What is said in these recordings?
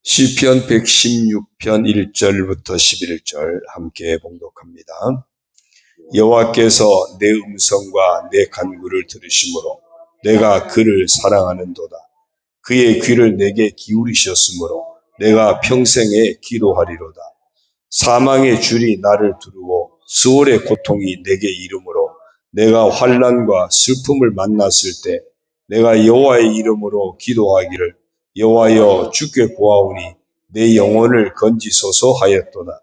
시편 116편 1절부터 11절 함께 봉독합니다. 여호와께서 내 음성과 내 간구를 들으심으로 내가 그를 사랑하는도다. 그의 귀를 내게 기울이셨으므로 내가 평생에 기도하리로다. 사망의 줄이 나를 두르고 수월의 고통이 내게 이르므로 내가 환난과 슬픔을 만났을 때 내가 여호와의 이름으로 기도하기를 여호와여 주께 구하오니 내 영혼을 건지소서 하였도다.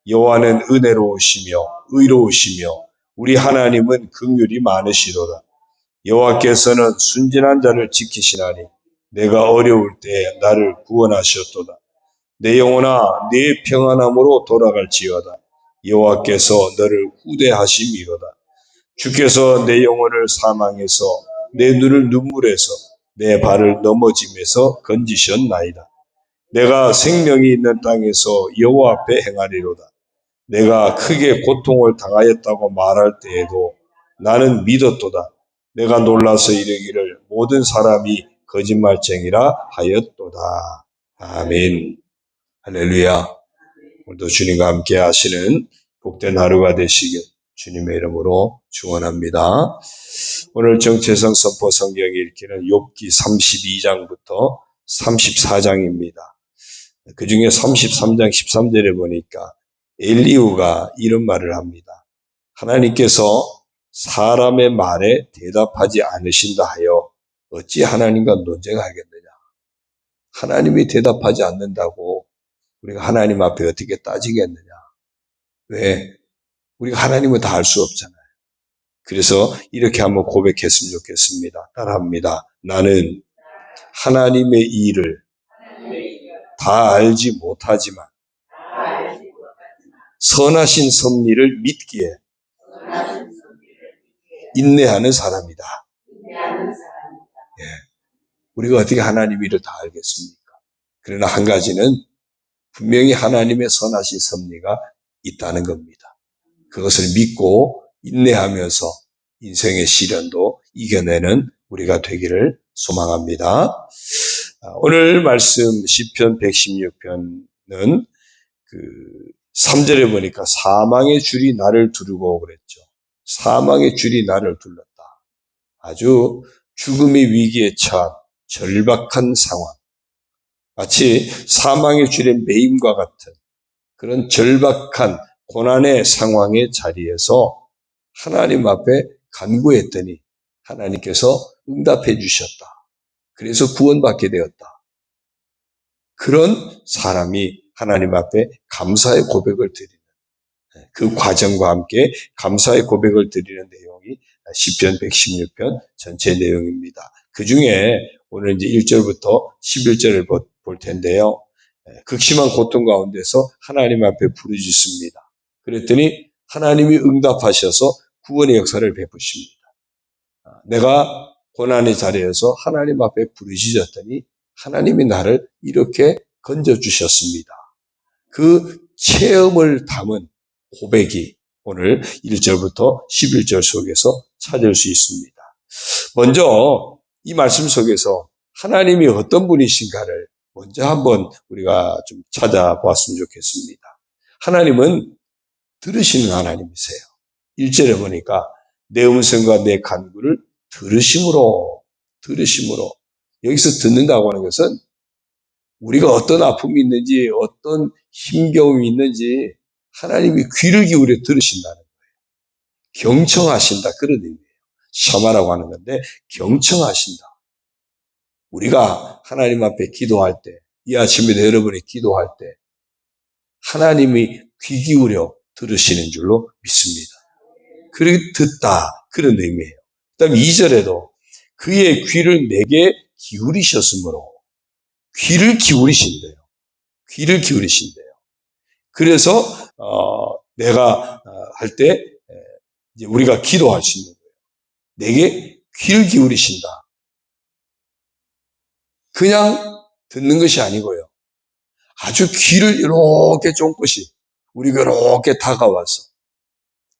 여호와는 은혜로우시며 의로우시며 우리 하나님은 긍휼이 많으시도다. 여호와께서는 순진한 자를 지키시나니 내가 어려울 때 나를 구원하셨도다. 내 영혼아 네 평안함으로 돌아갈지어다. 여호와께서 너를 후대하심이로다. 주께서 내 영혼을 사망에서 내 눈을 눈물에서 내 발을 넘어짐에서 건지셨나이다. 내가 생명이 있는 땅에서 여호와 앞에 행하리로다. 내가 크게 고통을 당하였다고 말할 때에도 나는 믿었도다. 내가 놀라서 이르기를 모든 사람이 거짓말쟁이라 하였도다. 아멘. 할렐루야. 오늘도 주님과 함께 하시는 복된 하루가 되시길 주님의 이름으로 축원합니다. 오늘 정체성 선포 성경 읽기는 욥기 32장부터 34장입니다. 그 중에 33장 13절에 보니까 엘리후가 이런 말을 합니다. 하나님께서 사람의 말에 대답하지 않으신다 하여 어찌 하나님과 논쟁하겠느냐. 하나님이 대답하지 않는다고 우리가 하나님 앞에 어떻게 따지겠느냐. 왜? 우리가 하나님은 다 알 수 없잖아요. 그래서 이렇게 한번 고백했으면 좋겠습니다. 따라합니다. 나는 하나님의 일을 다 알지 못하지만 선하신 섭리를 믿기에 인내하는 사람이다. 예. 우리가 어떻게 하나님 일을 다 알겠습니까? 그러나 한 가지는 분명히 하나님의 선하신 섭리가 있다는 겁니다. 그것을 믿고 인내하면서 인생의 시련도 이겨내는 우리가 되기를 소망합니다. 오늘 말씀 시편 116편은 3절에 보니까 사망의 줄이 나를 두르고 그랬죠. 사망의 줄이 나를 둘렀다. 아주 죽음의 위기에 처한 절박한 상황. 마치 사망의 줄에 매임과 같은 그런 절박한 고난의 상황의 자리에서 하나님 앞에 간구했더니 하나님께서 응답해 주셨다. 그래서 구원받게 되었다. 그런 사람이 하나님 앞에 감사의 고백을 드리는 그 과정과 함께 감사의 고백을 드리는 내용이 시편 116편 전체 내용입니다. 그 중에 오늘 이제 1절부터 11절을 볼 텐데요. 극심한 고통 가운데서 하나님 앞에 부르짖습니다. 그랬더니 하나님이 응답하셔서 구원의 역사를 베푸십니다. 내가 고난의 자리에서 하나님 앞에 부르짖었더니 하나님이 나를 이렇게 건져주셨습니다. 그 체험을 담은 고백이 오늘 1절부터 11절 속에서 찾을 수 있습니다. 먼저 이 말씀 속에서 하나님이 어떤 분이신가를 먼저 한번 우리가 좀 찾아보았으면 좋겠습니다. 하나님은 들으시는 하나님이세요. 1절에 보니까 내 음성과 내 간구를 들으심으로 여기서 듣는다고 하는 것은 우리가 어떤 아픔이 있는지 어떤 힘겨움이 있는지 하나님이 귀를 기울여 들으신다는 거예요. 경청하신다 그런 의미예요. 셔마라고 하는 건데 경청하신다. 우리가 하나님 앞에 기도할 때, 이 아침에도 여러분이 기도할 때 하나님이 귀 기울여 들으시는 줄로 믿습니다. 그렇게 듣다 그런 의미예요. 그 다음에 2절에도 그의 귀를 내게 기울이셨으므로 귀를 기울이신대요. 귀를 기울이신대요. 그래서 내가 할 때 이제 우리가 기도할 수 있는 거예요. 내게 귀를 기울이신다. 그냥 듣는 것이 아니고요. 아주 귀를 이렇게 쫑긋이 우리가 이렇게 다가와서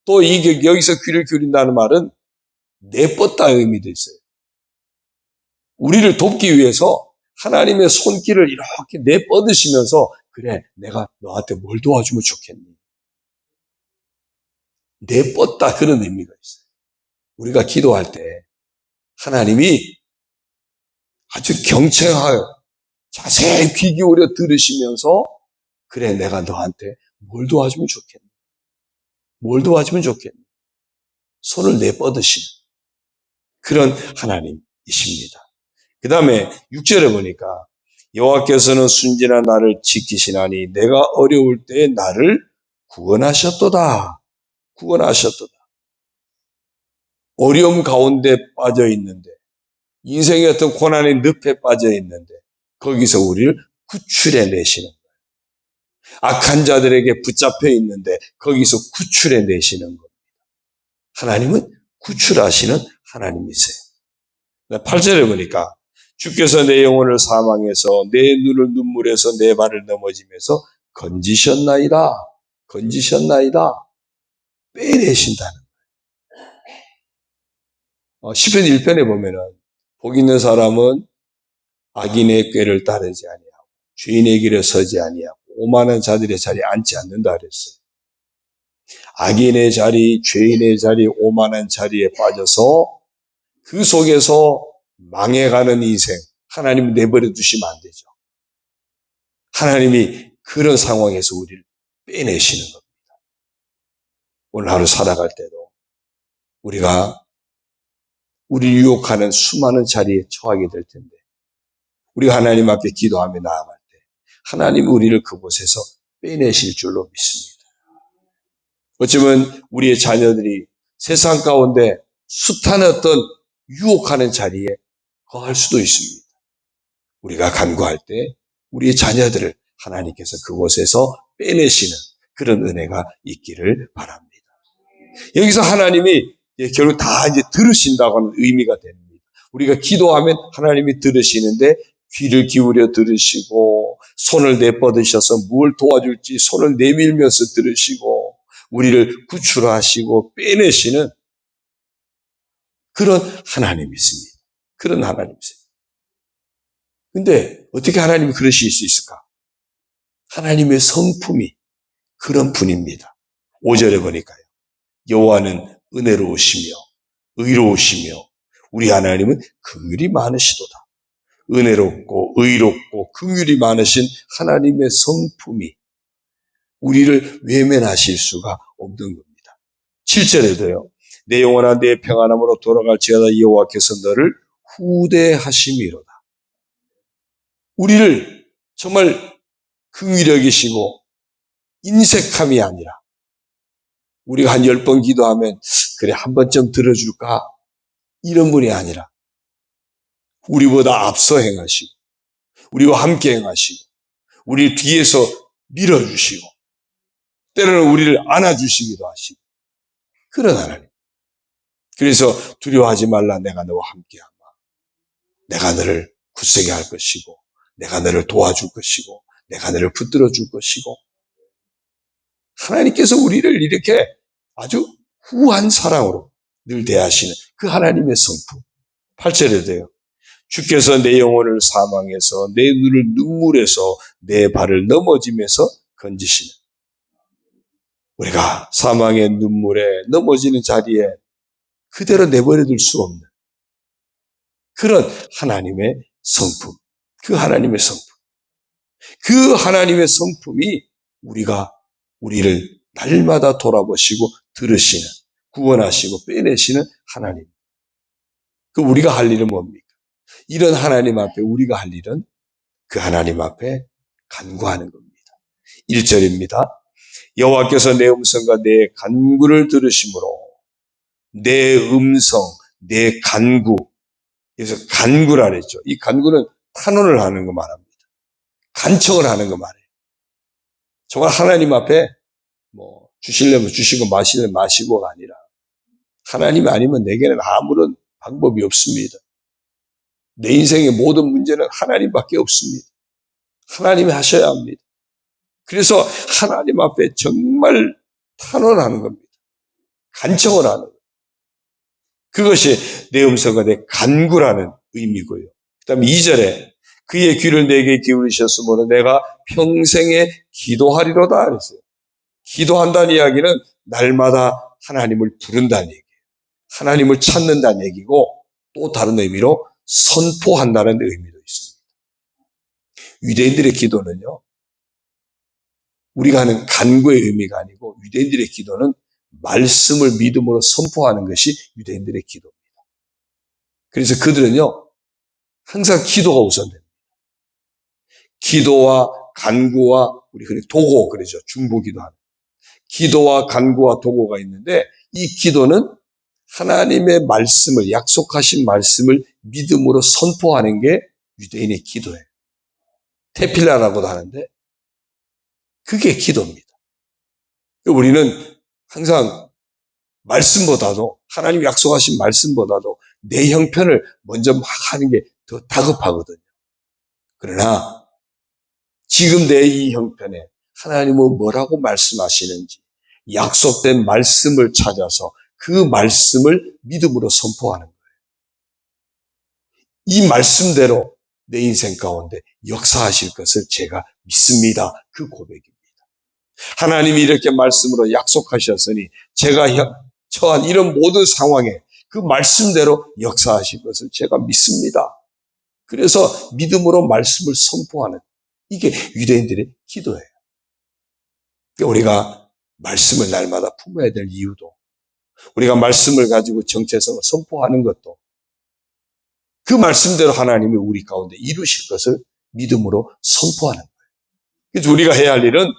또 이게 여기서 귀를 기울인다는 말은 내뻗다 의미도 있어요. 우리를 돕기 위해서 하나님의 손길을 이렇게 내뻗으시면서 그래, 내가 너한테 뭘 도와주면 좋겠니? 내뻗다 그런 의미가 있어요. 우리가 기도할 때 하나님이 아주 경청하여 자세히 귀 기울여 들으시면서 그래, 내가 너한테 뭘 도와주면 좋겠니? 뭘 도와주면 좋겠니? 손을 내뻗으시는 그런 하나님이십니다. 그 다음에 6절에 보니까 여호와께서는 순진한 나를 지키시나니 내가 어려울 때 나를 구원하셨도다. 구원하셨도다. 어려움 가운데 빠져 있는데 인생의 어떤 고난의 늪에 빠져 있는데 거기서 우리를 구출해 내시는 거예요. 악한 자들에게 붙잡혀 있는데 거기서 구출해 내시는 겁니다. 하나님은 구출하시는 하나님이세요. 8절에 보니까 주께서 내 영혼을 사망해서 내 눈을 눈물에서 내 발을 넘어지면서 건지셨나이다. 건지셨나이다. 빼내신다는 거예요. 시편 1편에 보면은 복 있는 사람은 악인의 꾀를 따르지 아니하고 죄인의 길에 서지 아니하고 오만한 자들의 자리에 앉지 않는다 그랬어요. 악인의 자리, 죄인의 자리, 오만한 자리에 빠져서 그 속에서 망해가는 인생, 하나님 내버려 두시면 안 되죠. 하나님이 그런 상황에서 우리를 빼내시는 겁니다. 오늘 하루 살아갈 때도 우리가 우리 유혹하는 수많은 자리에 처하게 될 텐데 우리가 하나님 앞에 기도하며 나아갈 때 하나님 우리를 그곳에서 빼내실 줄로 믿습니다. 어쩌면 우리의 자녀들이 세상 가운데 숱한 어떤 유혹하는 자리에 거할 수도 있습니다. 우리가 간구할 때 우리의 자녀들을 하나님께서 그곳에서 빼내시는 그런 은혜가 있기를 바랍니다. 여기서 하나님이 결국 다 이제 들으신다고 하는 의미가 됩니다. 우리가 기도하면 하나님이 들으시는데 귀를 기울여 들으시고 손을 내뻗으셔서 뭘 도와줄지 손을 내밀면서 들으시고 우리를 구출하시고 빼내시는 그런 하나님이십니다. 그런 하나님이세요. 근데 어떻게 하나님이 그러실 수 있을까? 하나님의 성품이 그런 분입니다. 5절에 보니까요. 여호와는 은혜로우시며 의로우시며 우리 하나님은 긍휼이 많으시도다. 은혜롭고 의롭고 긍휼이 많으신 하나님의 성품이 우리를 외면하실 수가 없는 겁니다. 7절에도요. 내 영혼아 내 평안함으로 돌아갈지어다 여호와께서 너를 후대하심이로다. 우리를 정말 긍휼히 여기시고 인색함이 아니라 우리가 한 10번 기도하면 그래 한 번쯤 들어줄까? 이런 분이 아니라 우리보다 앞서 행하시고 우리와 함께 행하시고 우리 뒤에서 밀어주시고 때로는 우리를 안아주시기도 하시고 그런 하나님. 그래서 두려워하지 말라 내가 너와 함께하마. 내가 너를 굳세게 할 것이고 내가 너를 도와줄 것이고 내가 너를 붙들어 줄 것이고 하나님께서 우리를 이렇게 아주 후한 사랑으로 늘 대하시는 그 하나님의 성품. 8절에도요. 주께서 내 영혼을 사망해서 내 눈을 눈물에서 내 발을 넘어짐에서 건지시는 우리가 사망의 눈물에 넘어지는 자리에 그대로 내버려둘 수 없는 그런 하나님의 성품. 그 하나님의 성품. 그 하나님의 성품이 우리를 날마다 돌아보시고 들으시는, 구원하시고 빼내시는 하나님. 그 우리가 할 일은 뭡니까? 이런 하나님 앞에 우리가 할 일은 그 하나님 앞에 간구하는 겁니다. 1절입니다. 여호와께서 내 음성과 내 간구를 들으심으로 내 음성, 내 간구. 그래서 간구라 그랬죠. 이 간구는 탄원을 하는 거 말합니다. 간청을 하는 거 말해요. 정말 하나님 앞에 뭐 주시려면 주시고 마시려면 마시고가 아니라 하나님이 아니면 내게는 아무런 방법이 없습니다. 내 인생의 모든 문제는 하나님밖에 없습니다. 하나님이 하셔야 합니다. 그래서 하나님 앞에 정말 탄원하는 겁니다. 간청을 하는 거예요. 그것이 내 음성과 내 간구라는 의미고요. 그 다음에 2절에 그의 귀를 내게 기울이셨으므로 내가 평생에 기도하리로다 그랬어요. 기도한다는 이야기는 날마다 하나님을 부른다는 얘기예요. 하나님을 찾는다는 얘기고 또 다른 의미로 선포한다는 의미도 있습니다. 유대인들의 기도는요, 우리가 하는 간구의 의미가 아니고 유대인들의 기도는 말씀을 믿음으로 선포하는 것이 유대인들의 기도입니다. 그래서 그들은요, 항상 기도가 우선됩니다. 기도와 간구와 우리 흔히 도고 그러죠. 중보기도하는. 기도와 간구와 도고가 있는데 이 기도는 하나님의 말씀을, 약속하신 말씀을 믿음으로 선포하는 게 유대인의 기도예요. 테필라라고도 하는데 그게 기도입니다. 우리는 항상 말씀보다도 하나님 약속하신 말씀보다도 내 형편을 먼저 막 하는 게 더 다급하거든요. 그러나 지금 내 이 형편에 하나님은 뭐라고 말씀하시는지 약속된 말씀을 찾아서 그 말씀을 믿음으로 선포하는 거예요. 이 말씀대로 내 인생 가운데 역사하실 것을 제가 믿습니다. 그 고백입니다. 하나님이 이렇게 말씀으로 약속하셨으니 제가 처한 이런 모든 상황에 그 말씀대로 역사하실 것을 제가 믿습니다. 그래서 믿음으로 말씀을 선포하는 이게 유대인들의 기도예요. 우리가 말씀을 날마다 품어야 될 이유도 우리가 말씀을 가지고 정체성을 선포하는 것도 그 말씀대로 하나님이 우리 가운데 이루실 것을 믿음으로 선포하는 거예요. 그래서 우리가 해야 할 일은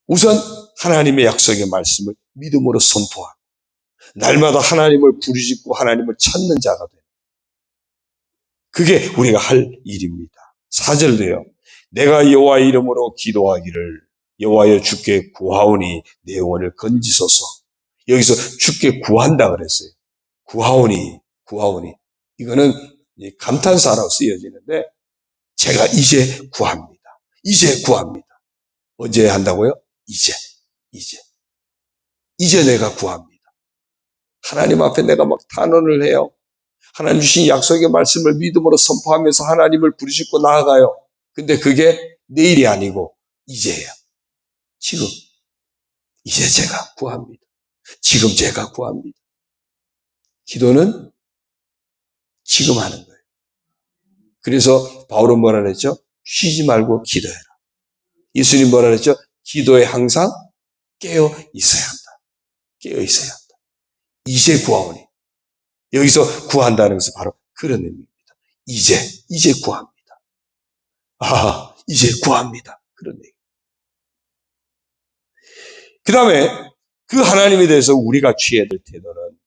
우선 하나님의 약속의 말씀을 믿음으로 선포하고 날마다 하나님을 부르짖고 하나님을 찾는 자가 되는 그게 우리가 할 일입니다. 4절도요. 내가 여호와의 이름으로 기도하기를 여호와여 주께 구하오니 내 영혼을 건지소서. 여기서 주께 구한다 그랬어요. 구하오니 이거는 감탄사라고 쓰여지는데 제가 이제 구합니다. 이제 구합니다. 언제 한다고요? 이제 내가 구합니다. 하나님 앞에 내가 막 탄원을 해요. 하나님 주신 약속의 말씀을 믿음으로 선포하면서 하나님을 부르짖고 나아가요. 근데 그게 내일이 아니고 이제예요. 지금 이제 제가 구합니다. 지금 제가 구합니다. 기도는 지금 하는 거예요. 그래서 바울은 뭐라 그랬죠? 쉬지 말고 기도해라. 예수님 뭐라 그랬죠? 기도에 항상 깨어 있어야 한다. 깨어 있어야 한다. 이제 구하오니. 여기서 구한다는 것은 바로 그런 의미입니다. 이제 구합니다. 이제 구합니다. 그런 얘기. 그 다음에 그 하나님에 대해서 우리가 취해야 될 태도는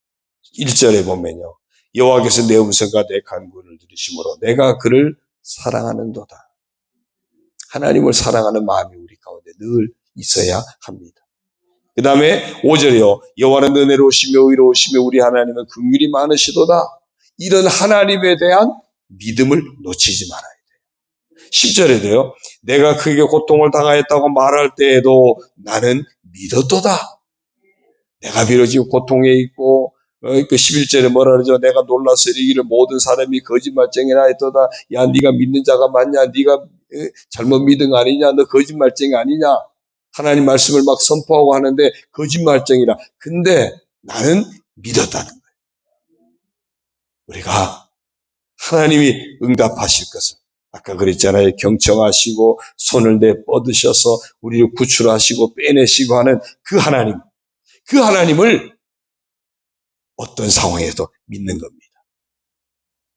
1절에 보면요. 여호와께서 내 음성과 내 간구를 들으심으로 내가 그를 사랑하는도다. 하나님을 사랑하는 마음이 우리 가운데 늘 있어야 합니다. 그 다음에 5절이요. 여호와는 은혜로우시며 의로우시며 우리 하나님은 긍휼이 많으시도다. 이런 하나님에 대한 믿음을 놓치지 말아야 돼요. 10절에도요. 내가 크게 고통을 당하였다고 말할 때에도 나는 믿었도다. 내가 비록 지금 고통에 있고 그 11절에 뭐라 그러죠? 내가 놀라서 이르기를 모든 사람이 거짓말쟁이라 했도다. 야 네가 믿는 자가 맞냐? 네가 잘못 믿은 거 아니냐? 너 거짓말쟁이 아니냐? 하나님 말씀을 막 선포하고 하는데 거짓말쟁이라. 근데 나는 믿었다는 거예요. 우리가 하나님이 응답하실 것을 아까 그랬잖아요. 경청하시고 손을 내뻗으셔서 우리를 구출하시고 빼내시고 하는 그 하나님을 어떤 상황에도 믿는 겁니다.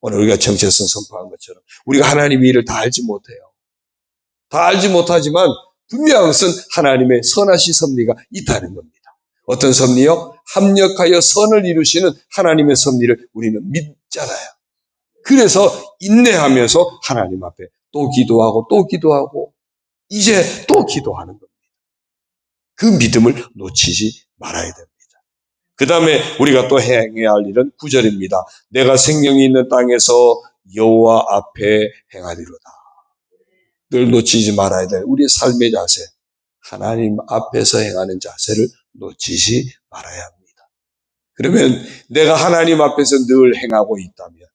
오늘 우리가 정체성 선포한 것처럼 우리가 하나님의 일을 다 알지 못해요. 다 알지 못하지만 분명한 것은 하나님의 선하신 섭리가 있다는 겁니다. 어떤 섭리요? 합력하여 선을 이루시는 하나님의 섭리를 우리는 믿잖아요. 그래서 인내하면서 하나님 앞에 또 기도하고 이제 또 기도하는 겁니다. 그 믿음을 놓치지 말아야 됩니다. 그 다음에 우리가 또 행해야 할 일은 9절입니다. 내가 생명이 있는 땅에서 여호와 앞에 행하리로다. 늘 놓치지 말아야 될 우리의 삶의 자세, 하나님 앞에서 행하는 자세를 놓치지 말아야 합니다. 그러면 내가 하나님 앞에서 늘 행하고 있다면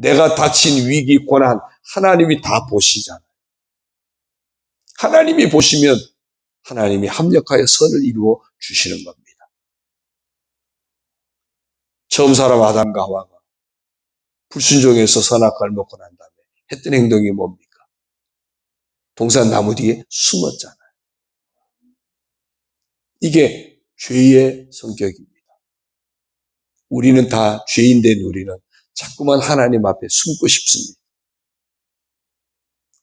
내가 닥친 위기, 고난 하나님이 다 보시잖아요. 하나님이 보시면 하나님이 합력하여 선을 이루어 주시는 겁니다. 처음 사람 아담과 하와가 불순종해서 선악과를 먹고 난 다음에 했던 행동이 뭡니까? 동산 나무 뒤에 숨었잖아요. 이게 죄의 성격입니다. 우리는 다 죄인된 우리는 자꾸만 하나님 앞에 숨고 싶습니다.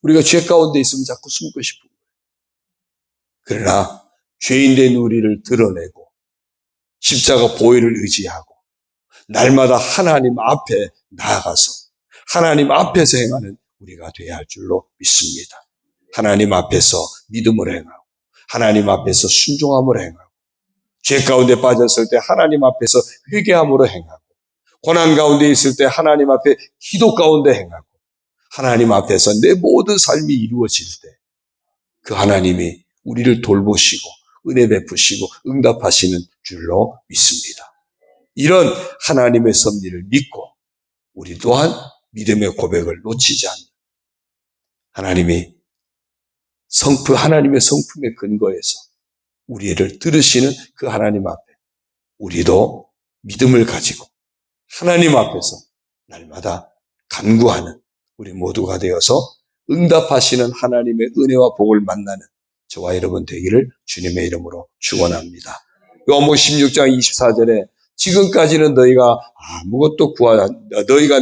우리가 죄 가운데 있으면 자꾸 숨고 싶은 거예요. 그러나 죄인된 우리를 드러내고 십자가 보혈을 의지하고 날마다 하나님 앞에 나아가서 하나님 앞에서 행하는 우리가 되어야 할 줄로 믿습니다. 하나님 앞에서 믿음을 행하고 하나님 앞에서 순종함으로 행하고 죄 가운데 빠졌을 때 하나님 앞에서 회개함으로 행하고 고난 가운데 있을 때 하나님 앞에 기도 가운데 행하고 하나님 앞에서 내 모든 삶이 이루어질 때 그 하나님이 우리를 돌보시고 은혜 베푸시고 응답하시는 줄로 믿습니다. 이런 하나님의 섭리를 믿고 우리 또한 믿음의 고백을 놓치지 않는 하나님의 성품의 근거에서 우리를 들으시는 그 하나님 앞에 우리도 믿음을 가지고 하나님 앞에서 날마다 간구하는 우리 모두가 되어서 응답하시는 하나님의 은혜와 복을 만나는 저와 여러분 되기를 주님의 이름으로 축원합니다. 요한복음 16장 24절에 지금까지는 너희가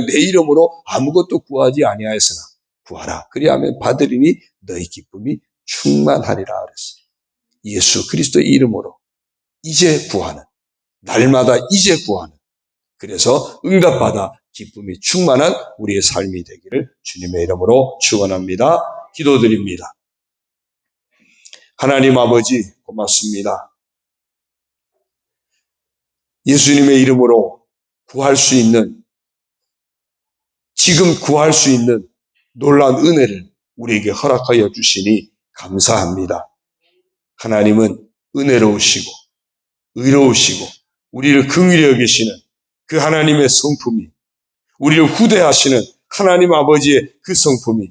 내 이름으로 아무것도 구하지 아니하였으나 구하라. 그리하면 받으리니 너희 기쁨이 충만하리라 그랬어요. 예수 그리스도의 이름으로 이제 구하는, 날마다 이제 구하는, 그래서 응답받아 기쁨이 충만한 우리의 삶이 되기를 주님의 이름으로 축원합니다. 기도드립니다. 하나님 아버지 고맙습니다. 예수님의 이름으로 구할 수 있는, 지금 구할 수 있는 놀라운 은혜를 우리에게 허락하여 주시니 감사합니다. 하나님은 은혜로우시고 의로우시고 우리를 긍휼히 여기시는 그 하나님의 성품이, 우리를 후대하시는 하나님 아버지의 그 성품이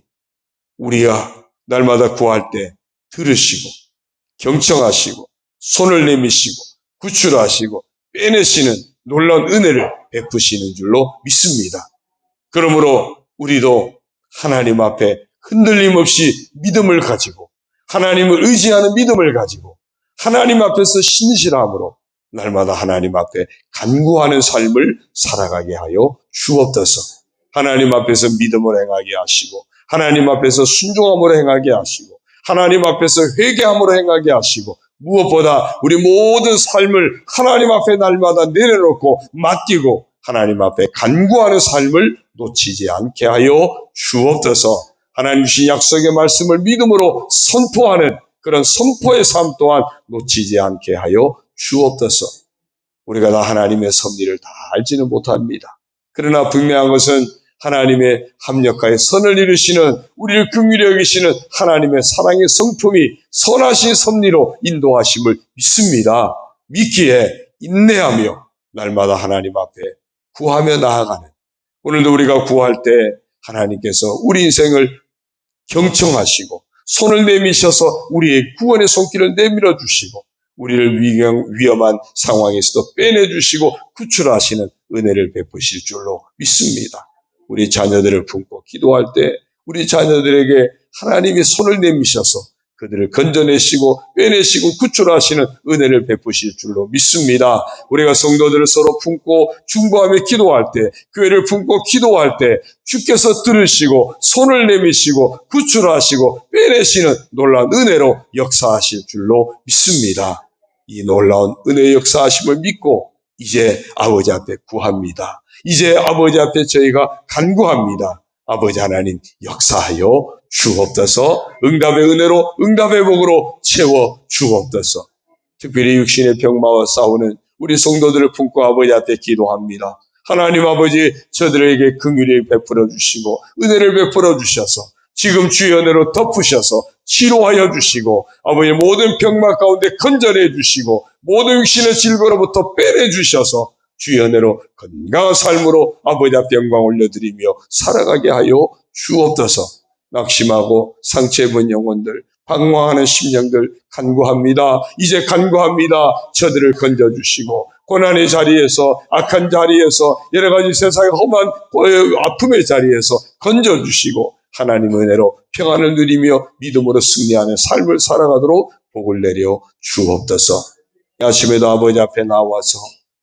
우리가 날마다 구할 때 들으시고 경청하시고 손을 내미시고 구출하시고 빼내시는 놀라운 은혜를 베푸시는 줄로 믿습니다. 그러므로 우리도 하나님 앞에 흔들림 없이 믿음을 가지고 하나님을 의지하는 믿음을 가지고 하나님 앞에서 신실함으로 날마다 하나님 앞에 간구하는 삶을 살아가게 하여 주옵소서. 하나님 앞에서 믿음을 행하게 하시고 하나님 앞에서 순종함으로 행하게 하시고 하나님 앞에서 회개함으로 행하게 하시고 무엇보다 우리 모든 삶을 하나님 앞에 날마다 내려놓고 맡기고 하나님 앞에 간구하는 삶을 놓치지 않게 하여 주옵소서. 하나님 주신 약속의 말씀을 믿음으로 선포하는 그런 선포의 삶 또한 놓치지 않게 하여 주옵소서. 우리가 다 하나님의 섭리를 다 알지는 못합니다. 그러나 분명한 것은 하나님의 합력하여 선을 이루시는, 우리를 긍휼히 여기시는 하나님의 사랑의 성품이 선하신 섭리로 인도하심을 믿습니다. 믿기에 인내하며 날마다 하나님 앞에 구하며 나아가는, 오늘도 우리가 구할 때 하나님께서 우리 인생을 경청하시고 손을 내미셔서 우리의 구원의 손길을 내밀어 주시고 우리를 위험한 상황에서도 빼내주시고 구출하시는 은혜를 베푸실 줄로 믿습니다. 우리 자녀들을 품고 기도할 때 우리 자녀들에게 하나님이 손을 내미셔서 그들을 건져내시고 빼내시고 구출하시는 은혜를 베푸실 줄로 믿습니다. 우리가 성도들을 서로 품고 중보하며 기도할 때, 교회를 품고 기도할 때 주께서 들으시고 손을 내미시고 구출하시고 빼내시는 놀라운 은혜로 역사하실 줄로 믿습니다. 이 놀라운 은혜의 역사하심을 믿고 이제 아버지 앞에 구합니다. 이제 아버지 앞에 저희가 간구합니다. 아버지 하나님 역사하여 주옵소서. 응답의 은혜로 응답의 복으로 채워 주옵소서. 특별히 육신의 병마와 싸우는 우리 성도들을 품고 아버지 앞에 기도합니다. 하나님 아버지 저들에게 긍휼히 베풀어 주시고 은혜를 베풀어 주셔서 지금 주의 은혜로 덮으셔서 치료하여 주시고 아버지 모든 병마 가운데 건져내 주시고 모든 육신의 질거로부터 빼내 주셔서 주의 은혜로 건강한 삶으로 아버지 앞에 영광 올려드리며 살아가게 하여 주옵소서. 낙심하고 상처 입은 영혼들, 방황하는 심령들 간구합니다. 이제 간구합니다. 저들을 건져주시고 고난의 자리에서, 악한 자리에서, 여러 가지 세상의 험한 아픔의 자리에서 건져주시고 하나님의 은혜로 평안을 누리며 믿음으로 승리하는 삶을 살아가도록 복을 내려 주옵소서. 아침에도 아버지 앞에 나와서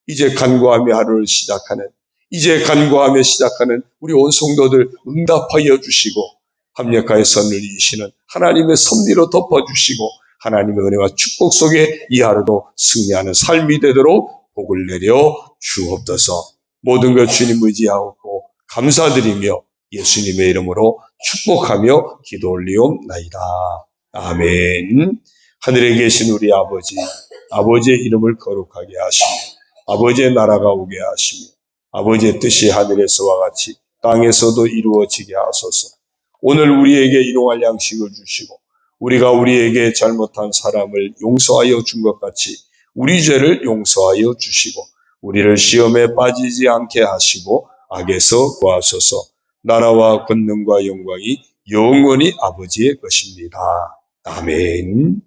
이제 간구하며 하루를 시작하는, 이제 간구하며 시작하는 우리 온 성도들 응답하여 주시고 합력하여 선을 이시는 하나님의 섭리로 덮어주시고 하나님의 은혜와 축복 속에 이 하루도 승리하는 삶이 되도록 복을 내려 주옵소서. 모든 것 주님 의지하고 감사드리며 예수님의 이름으로 축복하며 기도 올리옵나이다. 아멘. 하늘에 계신 우리 아버지, 아버지의 이름을 거룩하게 하시며 아버지의 나라가 오게 하시며 아버지의 뜻이 하늘에서와 같이 땅에서도 이루어지게 하소서. 오늘 우리에게 일용할 양식을 주시고 우리가 우리에게 잘못한 사람을 용서하여 준 것 같이 우리 죄를 용서하여 주시고 우리를 시험에 빠지지 않게 하시고 악에서 구하소서. 나라와 권능과 영광이 영원히 아버지의 것입니다. 아멘.